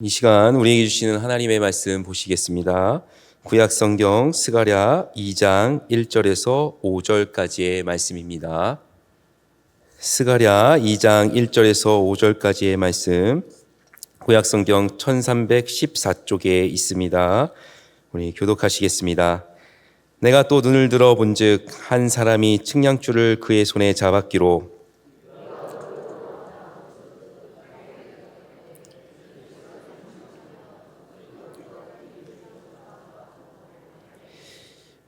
이 시간 우리에게 주시는 하나님의 말씀 보시겠습니다. 구약성경 스가랴 2장 1절에서 5절까지의 말씀입니다. 스가랴 2장 1절에서 5절까지의 말씀, 구약성경 1314쪽에 있습니다. 우리 교독하시겠습니다. 내가 또 눈을 들어 본즉 한 사람이 측량줄을 그의 손에 잡았기로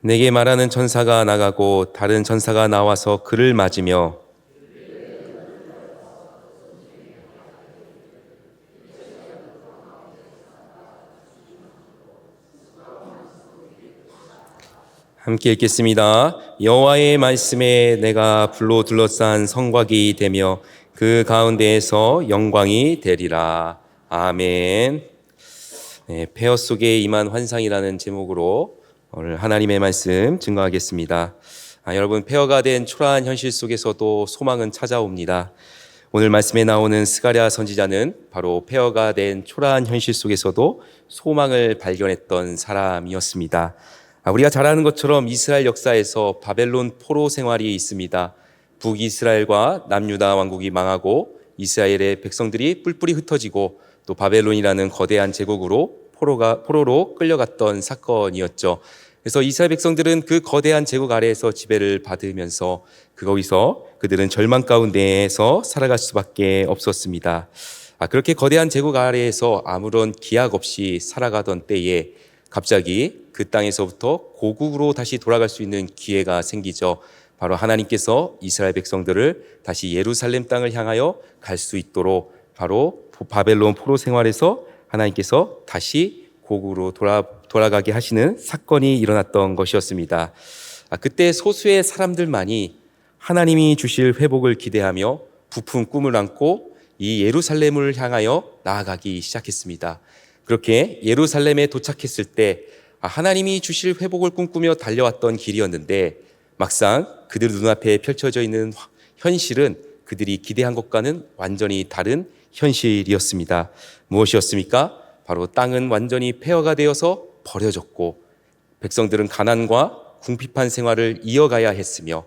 내게 말하는 천사가 나가고 다른 천사가 나와서 그를 맞으며 함께 읽겠습니다. 여호와의 말씀에 내가 불로 둘러싼 성곽이 되며 그 가운데에서 영광이 되리라. 아멘. 폐허 속에 임한 환상이라는 제목으로 오늘 하나님의 말씀 증거하겠습니다. 여러분, 폐허가 된 초라한 현실 속에서도 소망은 찾아옵니다. 오늘 말씀에 나오는 스가랴 선지자는 바로 폐허가 된 초라한 현실 속에서도 소망을 발견했던 사람이었습니다. 우리가 잘 아는 것처럼 이스라엘 역사에서 바벨론 포로 생활이 있습니다. 북이스라엘과 남유다 왕국이 망하고 이스라엘의 백성들이 뿔뿔이 흩어지고 또 바벨론이라는 거대한 제국으로 포로로 끌려갔던 사건이었죠. 그래서 이스라엘 백성들은 그 거대한 제국 아래에서 지배를 받으면서 거기서 그들은 절망 가운데에서 살아갈 수밖에 없었습니다. 그렇게 거대한 제국 아래에서 아무런 기약 없이 살아가던 때에 갑자기 그 땅에서부터 고국으로 다시 돌아갈 수 있는 기회가 생기죠. 바로 하나님께서 이스라엘 백성들을 다시 예루살렘 땅을 향하여 갈 수 있도록 바로 바벨론 포로 생활에서 하나님께서 다시 고국으로 돌아가게 하시는 사건이 일어났던 것이었습니다. 그때 소수의 사람들만이 하나님이 주실 회복을 기대하며 부푼 꿈을 안고 이 예루살렘을 향하여 나아가기 시작했습니다. 그렇게 예루살렘에 도착했을 때 하나님이 주실 회복을 꿈꾸며 달려왔던 길이었는데 막상 그들 눈앞에 펼쳐져 있는 현실은 그들이 기대한 것과는 완전히 다른 현실이었습니다. 무엇이었습니까? 바로 땅은 완전히 폐허가 되어서 버려졌고 백성들은 가난과 궁핍한 생활을 이어가야 했으며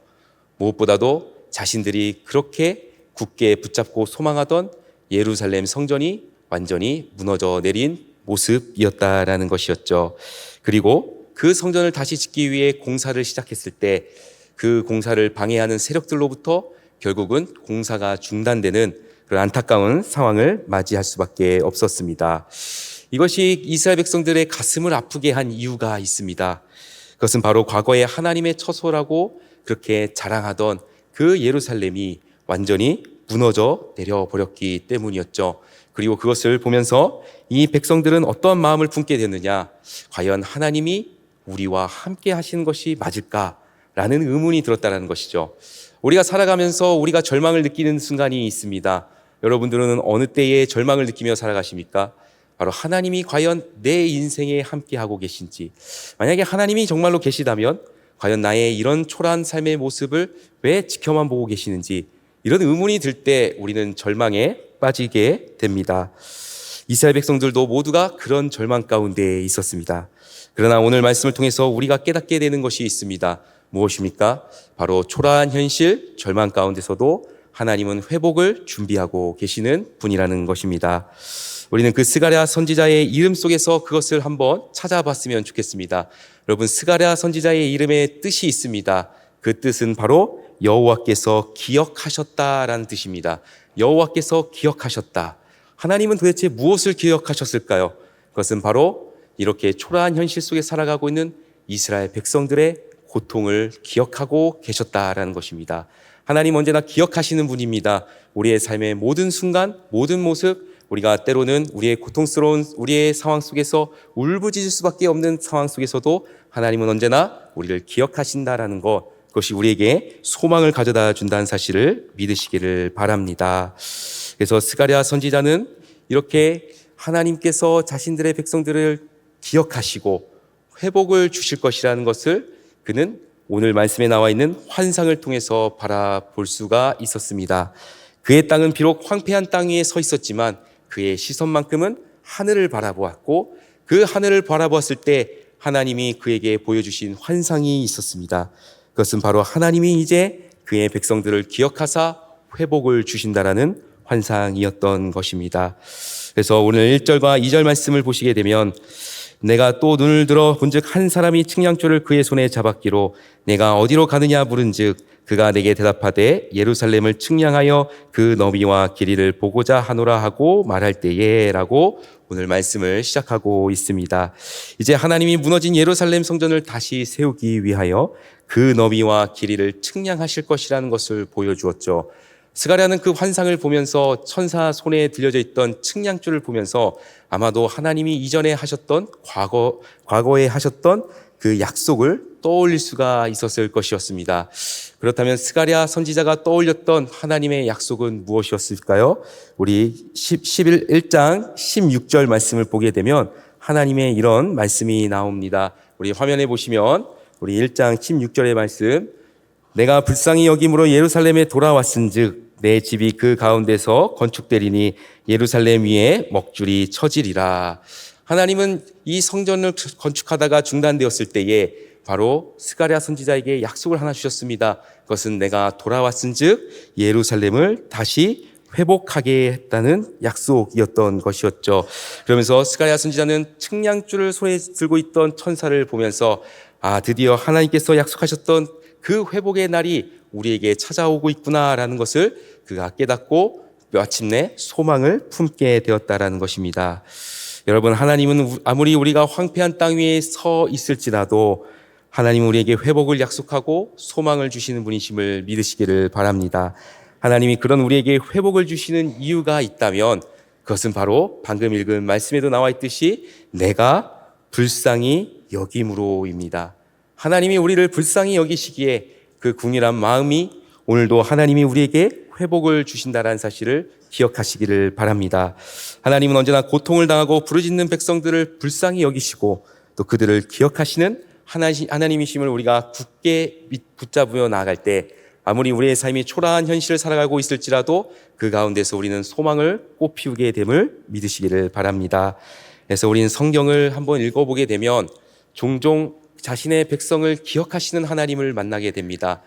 무엇보다도 자신들이 그렇게 굳게 붙잡고 소망하던 예루살렘 성전이 완전히 무너져 내린 모습이었다라는 것이었죠. 그리고 그 성전을 다시 짓기 위해 공사를 시작했을 때 그 공사를 방해하는 세력들로부터 결국은 공사가 중단되는 그런 안타까운 상황을 맞이할 수밖에 없었습니다. 이것이 이스라엘 백성들의 가슴을 아프게 한 이유가 있습니다. 그것은 바로 과거에 하나님의 처소라고 그렇게 자랑하던 그 예루살렘이 완전히 무너져 내려버렸기 때문이었죠. 그리고 그것을 보면서 이 백성들은 어떠한 마음을 품게 됐느냐? 과연 하나님이 우리와 함께 하시는 것이 맞을까라는 의문이 들었다는 것이죠. 우리가 살아가면서 우리가 절망을 느끼는 순간이 있습니다. 여러분들은 어느 때에 절망을 느끼며 살아가십니까? 바로 하나님이 과연 내 인생에 함께하고 계신지, 만약에 하나님이 정말로 계시다면 과연 나의 이런 초라한 삶의 모습을 왜 지켜만 보고 계시는지, 이런 의문이 들 때 우리는 절망에 빠지게 됩니다. 이스라엘 백성들도 모두가 그런 절망 가운데 있었습니다. 그러나 오늘 말씀을 통해서 우리가 깨닫게 되는 것이 있습니다. 무엇입니까? 바로 초라한 현실, 절망 가운데서도 하나님은 회복을 준비하고 계시는 분이라는 것입니다. 우리는 그 스가랴 선지자의 이름 속에서 그것을 한번 찾아봤으면 좋겠습니다. 여러분, 스가랴 선지자의 이름에 뜻이 있습니다. 그 뜻은 바로 여호와께서 기억하셨다라는 뜻입니다. 여호와께서 기억하셨다. 하나님은 도대체 무엇을 기억하셨을까요? 그것은 바로 이렇게 초라한 현실 속에 살아가고 있는 이스라엘 백성들의 고통을 기억하고 계셨다라는 것입니다. 하나님 언제나 기억하시는 분입니다. 우리의 삶의 모든 순간, 모든 모습, 우리가 때로는 우리의 고통스러운 우리의 상황 속에서 울부짖을 수밖에 없는 상황 속에서도 하나님은 언제나 우리를 기억하신다라는 것, 그것이 우리에게 소망을 가져다 준다는 사실을 믿으시기를 바랍니다. 그래서 스가랴 선지자는 이렇게 하나님께서 자신들의 백성들을 기억하시고 회복을 주실 것이라는 것을 그는 오늘 말씀에 나와 있는 환상을 통해서 바라볼 수가 있었습니다. 그의 땅은 비록 황폐한 땅 위에 서 있었지만 그의 시선만큼은 하늘을 바라보았고 그 하늘을 바라보았을 때 하나님이 그에게 보여주신 환상이 있었습니다. 그것은 바로 하나님이 이제 그의 백성들을 기억하사 회복을 주신다라는 환상이었던 것입니다. 그래서 오늘 1절과 2절 말씀을 보시게 되면 내가 또 눈을 들어 본즉 한 사람이 측량줄을 그의 손에 잡았기로 내가 어디로 가느냐 물은즉 그가 내게 대답하되 예루살렘을 측량하여 그 너비와 길이를 보고자 하노라 하고 말할 때에 라고 오늘 말씀을 시작하고 있습니다. 이제 하나님이 무너진 예루살렘 성전을 다시 세우기 위하여 그 너비와 길이를 측량하실 것이라는 것을 보여주었죠. 스가랴는 그 환상을 보면서 천사 손에 들려져 있던 측량줄을 보면서 아마도 하나님이 이전에 하셨던 과거에 하셨던 그 약속을 떠올릴 수가 있었을 것이었습니다. 그렇다면 스가랴 선지자가 떠올렸던 하나님의 약속은 무엇이었을까요? 우리 1장 16절 말씀을 보게 되면 하나님의 이런 말씀이 나옵니다. 우리 화면에 보시면 우리 1장 16절의 말씀, 내가 불쌍히 여김으로 예루살렘에 돌아왔은즉 내 집이 그 가운데서 건축되리니 예루살렘 위에 먹줄이 처지리라. 하나님은 이 성전을 건축하다가 중단되었을 때에 바로 스가랴 선지자에게 약속을 하나 주셨습니다. 그것은 내가 돌아왔은즉 예루살렘을 다시 회복하게 했다는 약속이었던 것이었죠. 그러면서 스가랴 선지자는 측량줄을 손에 들고 있던 천사를 보면서 드디어 하나님께서 약속하셨던 그 회복의 날이 우리에게 찾아오고 있구나라는 것을 그가 깨닫고 마침내 소망을 품게 되었다라는 것입니다. 여러분, 하나님은 아무리 우리가 황폐한 땅 위에 서 있을지라도 하나님은 우리에게 회복을 약속하고 소망을 주시는 분이심을 믿으시기를 바랍니다. 하나님이 그런 우리에게 회복을 주시는 이유가 있다면 그것은 바로 방금 읽은 말씀에도 나와 있듯이 내가 불쌍히 여김으로입니다. 하나님이 우리를 불쌍히 여기시기에 그 궁일한 마음이 오늘도 하나님이 우리에게 회복을 주신다는 사실을 기억하시기를 바랍니다. 하나님은 언제나 고통을 당하고 부르짖는 백성들을 불쌍히 여기시고 또 그들을 기억하시는 하나님이심을 우리가 굳게 붙잡으며 나아갈 때 아무리 우리의 삶이 초라한 현실을 살아가고 있을지라도 그 가운데서 우리는 소망을 꽃피우게 됨을 믿으시기를 바랍니다. 그래서 우리는 성경을 한번 읽어보게 되면 종종 자신의 백성을 기억하시는 하나님을 만나게 됩니다.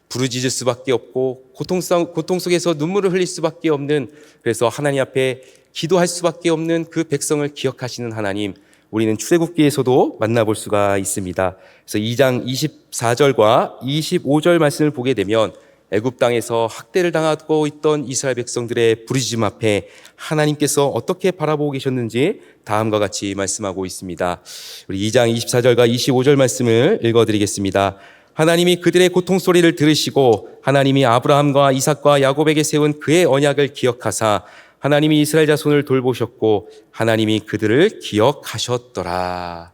부르짖을 수밖에 없고 고통 속에서 눈물을 흘릴 수밖에 없는, 그래서 하나님 앞에 기도할 수밖에 없는 그 백성을 기억하시는 하나님, 우리는 출애굽기에서도 만나볼 수가 있습니다. 그래서 2장 24절과 25절 말씀을 보게 되면 애굽 땅에서 학대를 당하고 있던 이스라엘 백성들의 부르짖음 앞에 하나님께서 어떻게 바라보고 계셨는지 다음과 같이 말씀하고 있습니다. 우리 2장 24절과 25절 말씀을 읽어드리겠습니다. 하나님이 그들의 고통 소리를 들으시고 하나님이 아브라함과 이삭과 야곱에게 세운 그의 언약을 기억하사 하나님이 이스라엘 자손을 돌보셨고 하나님이 그들을 기억하셨더라.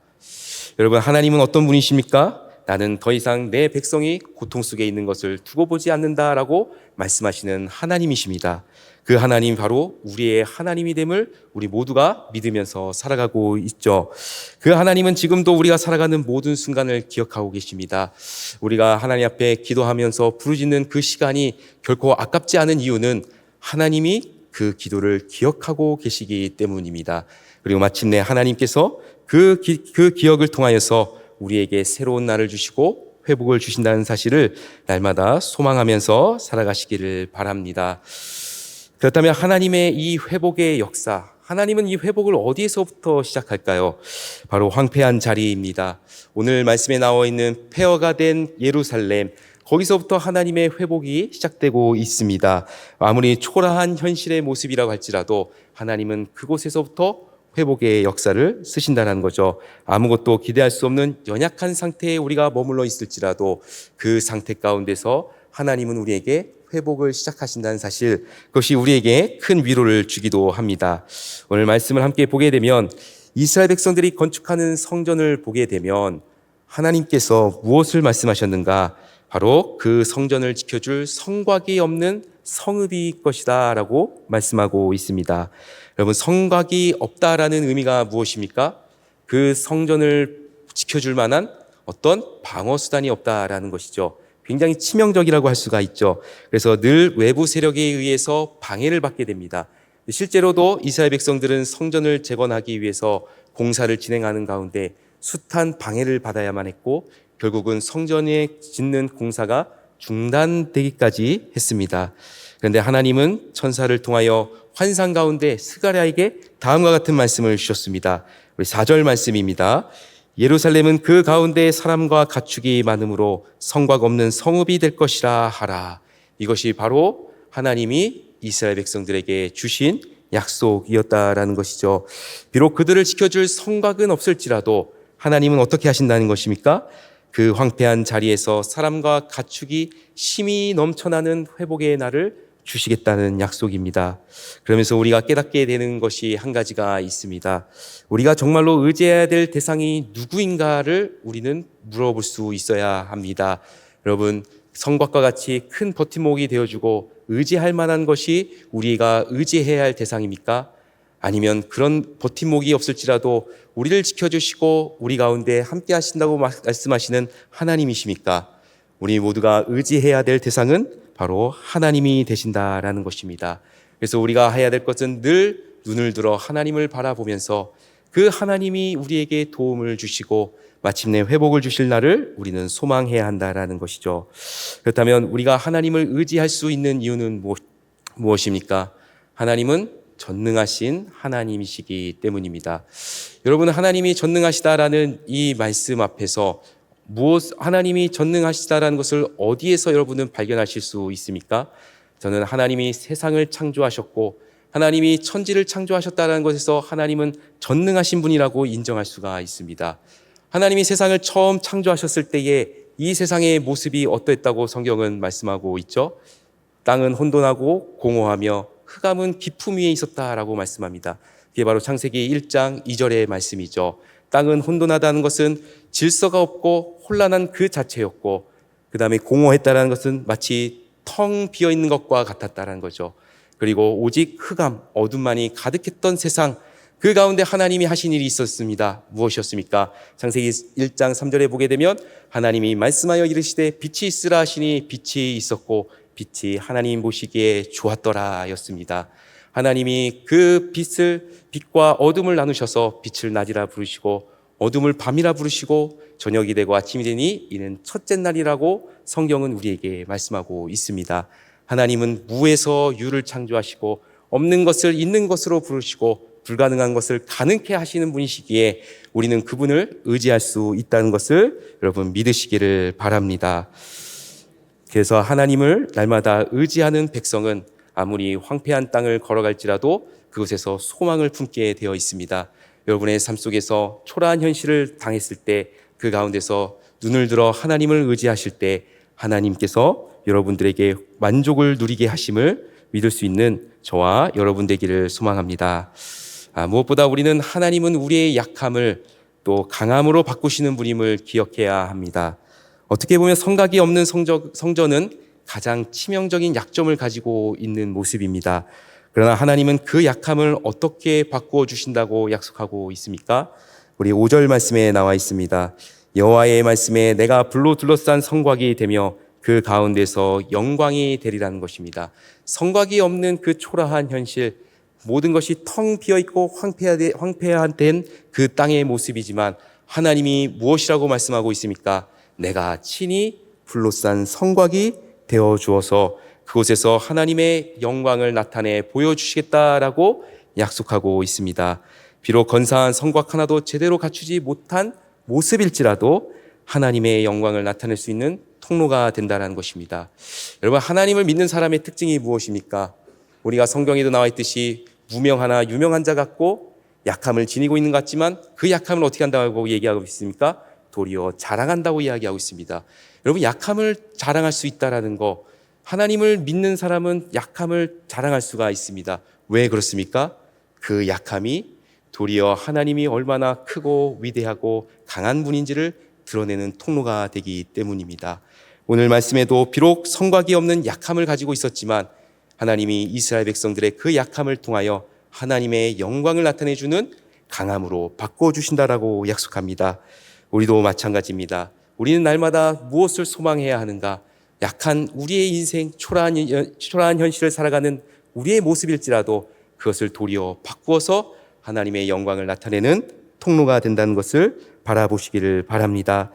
여러분, 하나님은 어떤 분이십니까? 나는 더 이상 내 백성이 고통 속에 있는 것을 두고 보지 않는다라고 말씀하시는 하나님이십니다. 그 하나님 바로 우리의 하나님이 됨을 우리 모두가 믿으면서 살아가고 있죠. 그 하나님은 지금도 우리가 살아가는 모든 순간을 기억하고 계십니다. 우리가 하나님 앞에 기도하면서 부르짖는 그 시간이 결코 아깝지 않은 이유는 하나님이 그 기도를 기억하고 계시기 때문입니다. 그리고 마침내 하나님께서 그 기억을 통하여서 우리에게 새로운 날을 주시고 회복을 주신다는 사실을 날마다 소망하면서 살아가시기를 바랍니다. 그렇다면 하나님의 이 회복의 역사, 하나님은 이 회복을 어디에서부터 시작할까요? 바로 황폐한 자리입니다. 오늘 말씀에 나와 있는 폐허가 된 예루살렘, 거기서부터 하나님의 회복이 시작되고 있습니다. 아무리 초라한 현실의 모습이라고 할지라도 하나님은 그곳에서부터 회복의 역사를 쓰신다는 거죠. 아무것도 기대할 수 없는 연약한 상태에 우리가 머물러 있을지라도 그 상태 가운데서 하나님은 우리에게 회복을 시작하신다는 사실, 그것이 우리에게 큰 위로를 주기도 합니다. 오늘 말씀을 함께 보게 되면 이스라엘 백성들이 건축하는 성전을 보게 되면 하나님께서 무엇을 말씀하셨는가? 바로 그 성전을 지켜줄 성곽이 없는 성읍이 것이다 라고 말씀하고 있습니다. 여러분, 성곽이 없다라는 의미가 무엇입니까? 그 성전을 지켜줄 만한 어떤 방어수단이 없다라는 것이죠. 굉장히 치명적이라고 할 수가 있죠. 그래서 늘 외부 세력에 의해서 방해를 받게 됩니다. 실제로도 이스라엘 백성들은 성전을 재건하기 위해서 공사를 진행하는 가운데 숱한 방해를 받아야만 했고 결국은 성전에 짓는 공사가 중단되기까지 했습니다. 그런데 하나님은 천사를 통하여 환상 가운데 스가랴에게 다음과 같은 말씀을 주셨습니다. 우리 4절 말씀입니다. 예루살렘은 그 가운데 사람과 가축이 많으므로 성곽 없는 성읍이 될 것이라 하라. 이것이 바로 하나님이 이스라엘 백성들에게 주신 약속이었다라는 것이죠. 비록 그들을 지켜줄 성곽은 없을지라도 하나님은 어떻게 하신다는 것입니까? 그 황폐한 자리에서 사람과 가축이 힘이 넘쳐나는 회복의 날을 주시겠다는 약속입니다. 그러면서 우리가 깨닫게 되는 것이 한 가지가 있습니다. 우리가 정말로 의지해야 될 대상이 누구인가를 우리는 물어볼 수 있어야 합니다. 여러분, 성곽과 같이 큰 버팀목이 되어주고 의지할 만한 것이 우리가 의지해야 할 대상입니까? 아니면 그런 버팀목이 없을지라도 우리를 지켜주시고 우리 가운데 함께 하신다고 말씀하시는 하나님이십니까? 우리 모두가 의지해야 될 대상은 바로 하나님이 되신다라는 것입니다. 그래서 우리가 해야 될 것은 늘 눈을 들어 하나님을 바라보면서 그 하나님이 우리에게 도움을 주시고 마침내 회복을 주실 날을 우리는 소망해야 한다라는 것이죠. 그렇다면 우리가 하나님을 의지할 수 있는 이유는 무엇입니까? 하나님은 전능하신 하나님이시기 때문입니다. 여러분, 하나님이 전능하시다라는 이 말씀 앞에서 하나님이 전능하시다라는 것을 어디에서 여러분은 발견하실 수 있습니까? 저는 하나님이 세상을 창조하셨고 하나님이 천지를 창조하셨다는 것에서 하나님은 전능하신 분이라고 인정할 수가 있습니다. 하나님이 세상을 처음 창조하셨을 때에 이 세상의 모습이 어떠했다고 성경은 말씀하고 있죠. 땅은 혼돈하고 공허하며 흑암은 깊음 위에 있었다라고 말씀합니다. 그게 바로 창세기 1장 2절의 말씀이죠. 땅은 혼돈하다는 것은 질서가 없고 혼란한 그 자체였고, 그 다음에 공허했다는 것은 마치 텅 비어있는 것과 같았다는 거죠. 그리고 오직 흑암, 어둠만이 가득했던 세상, 그 가운데 하나님이 하신 일이 있었습니다. 무엇이었습니까? 창세기 1장 3절에 보게 되면 하나님이 말씀하여 이르시되 빛이 있으라 하시니 빛이 있었고 빛이 하나님 보시기에 좋았더라 였습니다. 하나님이 그 빛과 어둠을 나누셔서 빛을 낮이라 부르시고 어둠을 밤이라 부르시고 저녁이 되고 아침이 되니 이는 첫째 날이라고 성경은 우리에게 말씀하고 있습니다. 하나님은 무에서 유를 창조하시고 없는 것을 있는 것으로 부르시고 불가능한 것을 가능케 하시는 분이시기에 우리는 그분을 의지할 수 있다는 것을 여러분 믿으시기를 바랍니다. 그래서 하나님을 날마다 의지하는 백성은 아무리 황폐한 땅을 걸어갈지라도 그곳에서 소망을 품게 되어 있습니다. 여러분의 삶 속에서 초라한 현실을 당했을 때 그 가운데서 눈을 들어 하나님을 의지하실 때 하나님께서 여러분들에게 만족을 누리게 하심을 믿을 수 있는 저와 여러분 되기를 소망합니다. 무엇보다 우리는 하나님은 우리의 약함을 또 강함으로 바꾸시는 분임을 기억해야 합니다. 어떻게 보면 성곽이 없는 성전은 가장 치명적인 약점을 가지고 있는 모습입니다. 그러나 하나님은 그 약함을 어떻게 바꾸어 주신다고 약속하고 있습니까? 우리 5절 말씀에 나와 있습니다. 여호와의 말씀에 내가 불로 둘러싼 성곽이 되며 그 가운데서 영광이 되리라는 것입니다. 성곽이 없는 그 초라한 현실, 모든 것이 텅 비어있고 황폐화된 그 땅의 모습이지만 하나님이 무엇이라고 말씀하고 있습니까? 내가 친히 불로 싼 성곽이 되어 주어서 그곳에서 하나님의 영광을 나타내 보여주시겠다라고 약속하고 있습니다. 비록 건사한 성곽 하나도 제대로 갖추지 못한 모습일지라도 하나님의 영광을 나타낼 수 있는 통로가 된다는 것입니다. 여러분, 하나님을 믿는 사람의 특징이 무엇입니까? 우리가 성경에도 나와 있듯이 무명하나 유명한 자 같고 약함을 지니고 있는 것 같지만 그 약함을 어떻게 한다고 얘기하고 있습니까? 도리어 자랑한다고 이야기하고 있습니다. 여러분, 약함을 자랑할 수 있다는 거, 하나님을 믿는 사람은 약함을 자랑할 수가 있습니다. 왜 그렇습니까? 그 약함이 도리어 하나님이 얼마나 크고 위대하고 강한 분인지를 드러내는 통로가 되기 때문입니다. 오늘 말씀에도 비록 성곽이 없는 약함을 가지고 있었지만 하나님이 이스라엘 백성들의 그 약함을 통하여 하나님의 영광을 나타내주는 강함으로 바꿔주신다라고 약속합니다. 우리도 마찬가지입니다. 우리는 날마다 무엇을 소망해야 하는가? 약한 우리의 인생, 초라한 현실을 살아가는 우리의 모습일지라도 그것을 도리어 바꾸어서 하나님의 영광을 나타내는 통로가 된다는 것을 바라보시기를 바랍니다.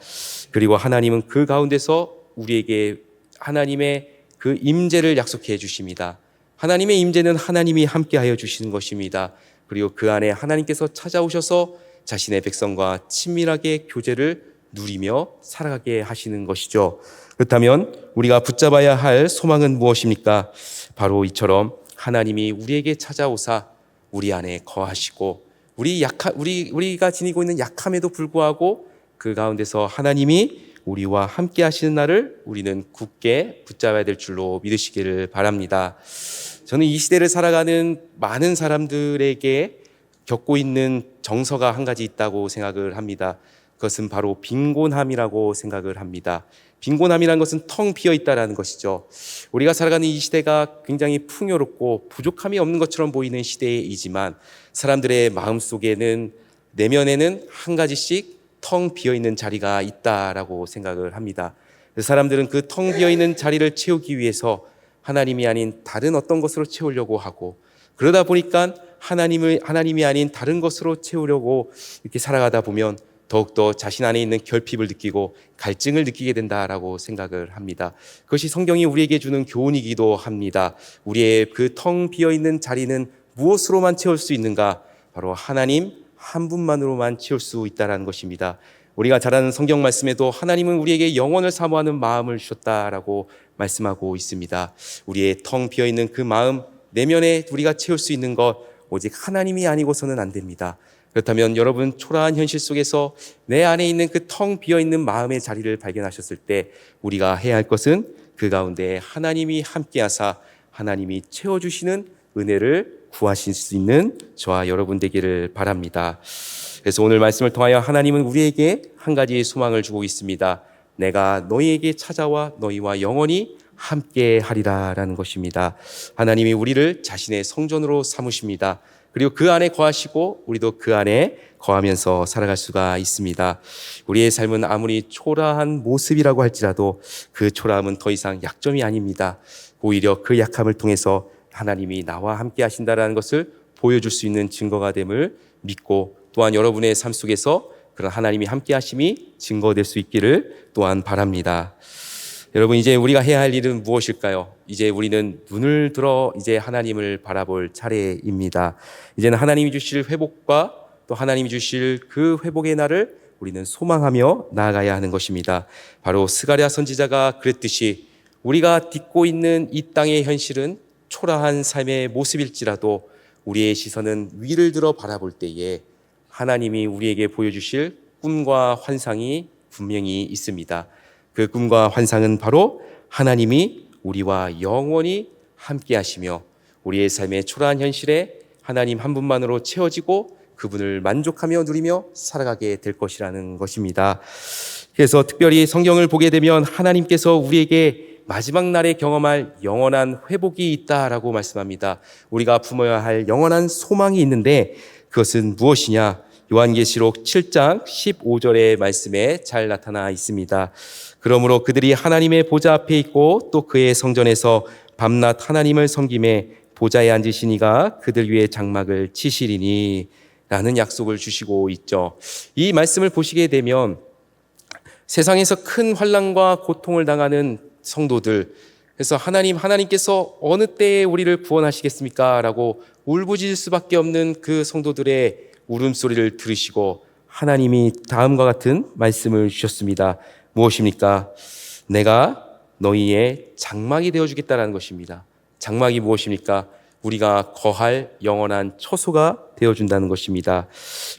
그리고 하나님은 그 가운데서 우리에게 하나님의 그 임재를 약속해 주십니다. 하나님의 임재는 하나님이 함께하여 주시는 것입니다. 그리고 그 안에 하나님께서 찾아오셔서 자신의 백성과 친밀하게 교제를 누리며 살아가게 하시는 것이죠. 그렇다면 우리가 붙잡아야 할 소망은 무엇입니까? 바로 이처럼 하나님이 우리에게 찾아오사 우리 안에 거하시고 우리가 지니고 있는 약함에도 불구하고 그 가운데서 하나님이 우리와 함께 하시는 날을 우리는 굳게 붙잡아야 될 줄로 믿으시기를 바랍니다. 저는 이 시대를 살아가는 많은 사람들에게 겪고 있는 정서가 한 가지 있다고 생각을 합니다. 그것은 바로 빈곤함이라고 생각을 합니다. 빈곤함이라는 것은 텅 비어 있다라는 것이죠. 우리가 살아가는 이 시대가 굉장히 풍요롭고 부족함이 없는 것처럼 보이는 시대이지만 사람들의 마음속에는 내면에는 한 가지씩 텅 비어 있는 자리가 있다라고 생각을 합니다. 사람들은 그 텅 비어 있는 자리를 채우기 위해서 하나님이 아닌 다른 어떤 것으로 채우려고 하고, 그러다 보니까 하나님이 아닌 다른 것으로 채우려고 이렇게 살아가다 보면 더욱더 자신 안에 있는 결핍을 느끼고 갈증을 느끼게 된다라고 생각을 합니다. 그것이 성경이 우리에게 주는 교훈이기도 합니다. 우리의 그 텅 비어있는 자리는 무엇으로만 채울 수 있는가? 바로 하나님 한 분만으로만 채울 수 있다는 것입니다. 우리가 잘 아는 성경 말씀에도 하나님은 우리에게 영원을 사모하는 마음을 주셨다라고 말씀하고 있습니다. 우리의 텅 비어있는 그 마음 내면에 우리가 채울 수 있는 것 오직 하나님이 아니고서는 안 됩니다. 그렇다면 여러분 초라한 현실 속에서 내 안에 있는 그 텅 비어있는 마음의 자리를 발견하셨을 때 우리가 해야 할 것은 그 가운데 하나님이 함께하사 하나님이 채워주시는 은혜를 구하실 수 있는 저와 여러분 되기를 바랍니다. 그래서 오늘 말씀을 통하여 하나님은 우리에게 한 가지 소망을 주고 있습니다. 내가 너희에게 찾아와 너희와 영원히 함께 하리라라는 것입니다. 하나님이 우리를 자신의 성전으로 삼으십니다. 그리고 그 안에 거하시고 우리도 그 안에 거하면서 살아갈 수가 있습니다. 우리의 삶은 아무리 초라한 모습이라고 할지라도 그 초라함은 더 이상 약점이 아닙니다. 오히려 그 약함을 통해서 하나님이 나와 함께 하신다는 것을 보여줄 수 있는 증거가 됨을 믿고 또한 여러분의 삶 속에서 그런 하나님이 함께 하심이 증거될 수 있기를 또한 바랍니다. 여러분 이제 우리가 해야 할 일은 무엇일까요? 이제 우리는 눈을 들어 이제 하나님을 바라볼 차례입니다. 이제는 하나님이 주실 회복과 또 하나님이 주실 그 회복의 날을 우리는 소망하며 나아가야 하는 것입니다. 바로 스가랴 선지자가 그랬듯이 우리가 딛고 있는 이 땅의 현실은 초라한 삶의 모습일지라도 우리의 시선은 위를 들어 바라볼 때에 하나님이 우리에게 보여주실 꿈과 환상이 분명히 있습니다. 그 꿈과 환상은 바로 하나님이 우리와 영원히 함께 하시며 우리의 삶의 초라한 현실에 하나님 한 분만으로 채워지고 그분을 만족하며 누리며 살아가게 될 것이라는 것입니다. 그래서 특별히 성경을 보게 되면 하나님께서 우리에게 마지막 날에 경험할 영원한 회복이 있다라고 말씀합니다. 우리가 품어야 할 영원한 소망이 있는데 그것은 무엇이냐? 요한계시록 7장 15절의 말씀에 잘 나타나 있습니다. 그러므로 그들이 하나님의 보좌 앞에 있고 또 그의 성전에서 밤낮 하나님을 섬김에 보좌에 앉으신 이가 그들 위에 장막을 치시리니 라는 약속을 주시고 있죠. 이 말씀을 보시게 되면 세상에서 큰 환난과 고통을 당하는 성도들, 그래서 하나님께서 어느 때에 우리를 구원하시겠습니까? 라고 울부짖을 수밖에 없는 그 성도들의 울음소리를 들으시고 하나님이 다음과 같은 말씀을 주셨습니다. 무엇입니까? 내가 너희의 장막이 되어주겠다라는 것입니다. 장막이 무엇입니까? 우리가 거할 영원한 처소가 되어준다는 것입니다.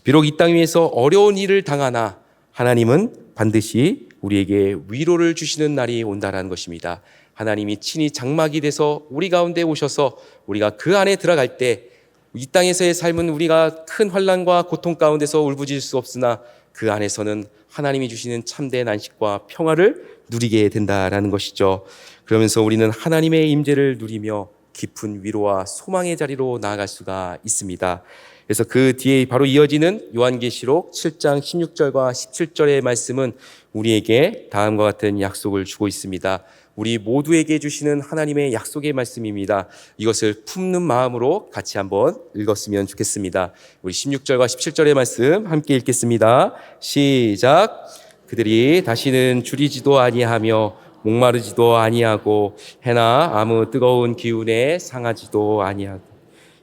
비록 이 땅 위에서 어려운 일을 당하나 하나님은 반드시 우리에게 위로를 주시는 날이 온다는 것입니다. 하나님이 친히 장막이 돼서 우리 가운데 오셔서 우리가 그 안에 들어갈 때 이 땅에서의 삶은 우리가 큰 환난과 고통 가운데서 울부짖을 수 없으나 그 안에서는 하나님이 주시는 참된 안식과 평화를 누리게 된다라는 것이죠. 그러면서 우리는 하나님의 임재를 누리며 깊은 위로와 소망의 자리로 나아갈 수가 있습니다. 그래서 그 뒤에 바로 이어지는 요한계시록 7장 16절과 17절의 말씀은 우리에게 다음과 같은 약속을 주고 있습니다. 우리 모두에게 주시는 하나님의 약속의 말씀입니다. 이것을 품는 마음으로 같이 한번 읽었으면 좋겠습니다. 우리 16절과 17절의 말씀 함께 읽겠습니다. 시작. 그들이 다시는 줄이지도 아니하며 목마르지도 아니하고 해나 아무 뜨거운 기운에 상하지도 아니하고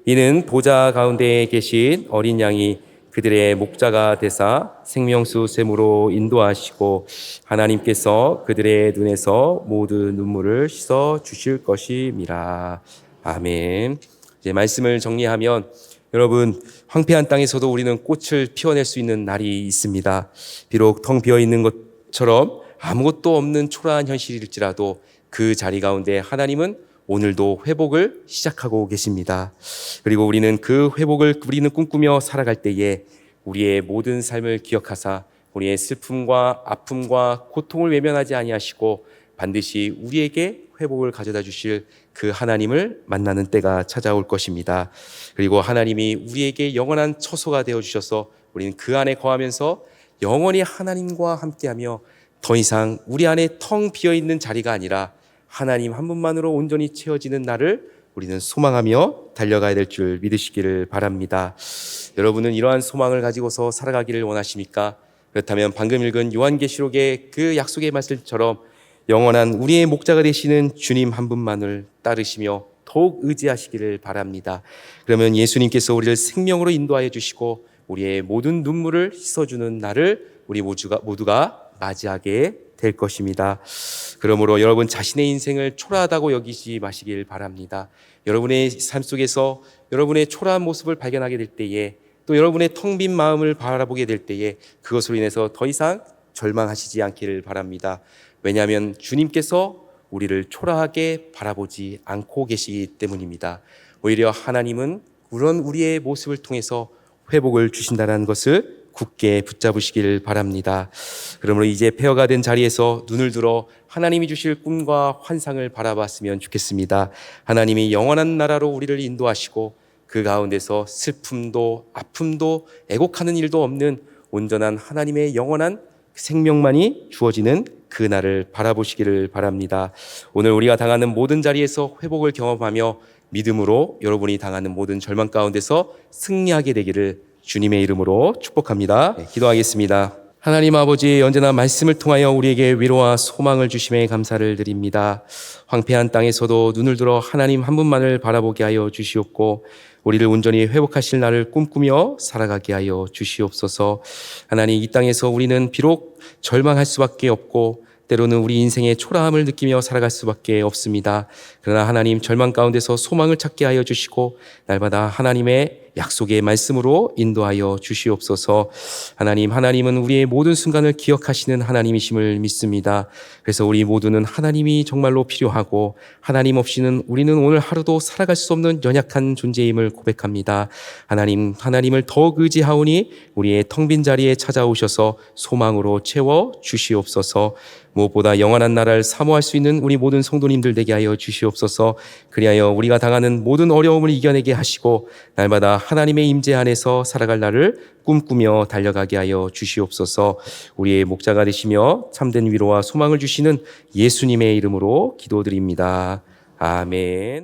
이는 보좌 가운데에 계신 어린 양이 그들의 목자가 되사 생명수 샘으로 인도하시고 하나님께서 그들의 눈에서 모든 눈물을 씻어 주실 것임이라. 아멘. 이제 말씀을 정리하면 여러분, 황폐한 땅에서도 우리는 꽃을 피워낼 수 있는 날이 있습니다. 비록 텅 비어 있는 것처럼 아무것도 없는 초라한 현실일지라도 그 자리 가운데 하나님은 오늘도 회복을 시작하고 계십니다. 그리고 우리는 그 회복을 우리는 꿈꾸며 살아갈 때에 우리의 모든 삶을 기억하사 우리의 슬픔과 아픔과 고통을 외면하지 아니하시고 반드시 우리에게 회복을 가져다 주실 그 하나님을 만나는 때가 찾아올 것입니다. 그리고 하나님이 우리에게 영원한 처소가 되어주셔서 우리는 그 안에 거하면서 영원히 하나님과 함께하며 더 이상 우리 안에 텅 비어있는 자리가 아니라 하나님 한 분만으로 온전히 채워지는 날을 우리는 소망하며 달려가야 될 줄 믿으시기를 바랍니다. 여러분은 이러한 소망을 가지고서 살아가기를 원하십니까? 그렇다면 방금 읽은 요한계시록의 그 약속의 말씀처럼 영원한 우리의 목자가 되시는 주님 한 분만을 따르시며 더욱 의지하시기를 바랍니다. 그러면 예수님께서 우리를 생명으로 인도하여 주시고 우리의 모든 눈물을 씻어주는 날을 우리 모두가 맞이하게 될 것입니다. 그러므로 여러분 자신의 인생을 초라하다고 여기지 마시길 바랍니다. 여러분의 삶 속에서 여러분의 초라한 모습을 발견하게 될 때에 또 여러분의 텅 빈 마음을 바라보게 될 때에 그것으로 인해서 더 이상 절망하시지 않기를 바랍니다. 왜냐하면 주님께서 우리를 초라하게 바라보지 않고 계시기 때문입니다. 오히려 하나님은 그런 우리의 모습을 통해서 회복을 주신다는 것을 굳게 붙잡으시길 바랍니다. 그러므로 이제 폐허가 된 자리에서 눈을 들어 하나님이 주실 꿈과 환상을 바라봤으면 좋겠습니다. 하나님이 영원한 나라로 우리를 인도하시고 그 가운데서 슬픔도 아픔도 애곡하는 일도 없는 온전한 하나님의 영원한 생명만이 주어지는 그 날을 바라보시기를 바랍니다. 오늘 우리가 당하는 모든 자리에서 회복을 경험하며 믿음으로 여러분이 당하는 모든 절망 가운데서 승리하게 되기를 주님의 이름으로 축복합니다. 기도하겠습니다. 하나님 아버지, 언제나 말씀을 통하여 우리에게 위로와 소망을 주심에 감사를 드립니다. 황폐한 땅에서도 눈을 들어 하나님 한 분만을 바라보게 하여 주시옵고 우리를 온전히 회복하실 날을 꿈꾸며 살아가게 하여 주시옵소서. 하나님, 이 땅에서 우리는 비록 절망할 수밖에 없고 때로는 우리 인생의 초라함을 느끼며 살아갈 수밖에 없습니다. 그러나 하나님, 절망 가운데서 소망을 찾게 하여 주시고 날마다 하나님의 약속의 말씀으로 인도하여 주시옵소서. 하나님은 우리의 모든 순간을 기억하시는 하나님이심을 믿습니다. 그래서 우리 모두는 하나님이 정말로 필요하고 하나님 없이는 우리는 오늘 하루도 살아갈 수 없는 연약한 존재임을 고백합니다. 하나님을 더욱 의지하오니 우리의 텅 빈 자리에 찾아오셔서 소망으로 채워 주시옵소서. 무엇보다 영원한 나라를 사모할 수 있는 우리 모든 성도님들 되게 하여 주시옵소서. 그리하여 우리가 당하는 모든 어려움을 이겨내게 하시고 날마다 하나님의 임재 안에서 살아갈 날을 꿈꾸며 달려가게 하여 주시옵소서. 우리의 목자가 되시며 참된 위로와 소망을 주시는 예수님의 이름으로 기도드립니다. 아멘.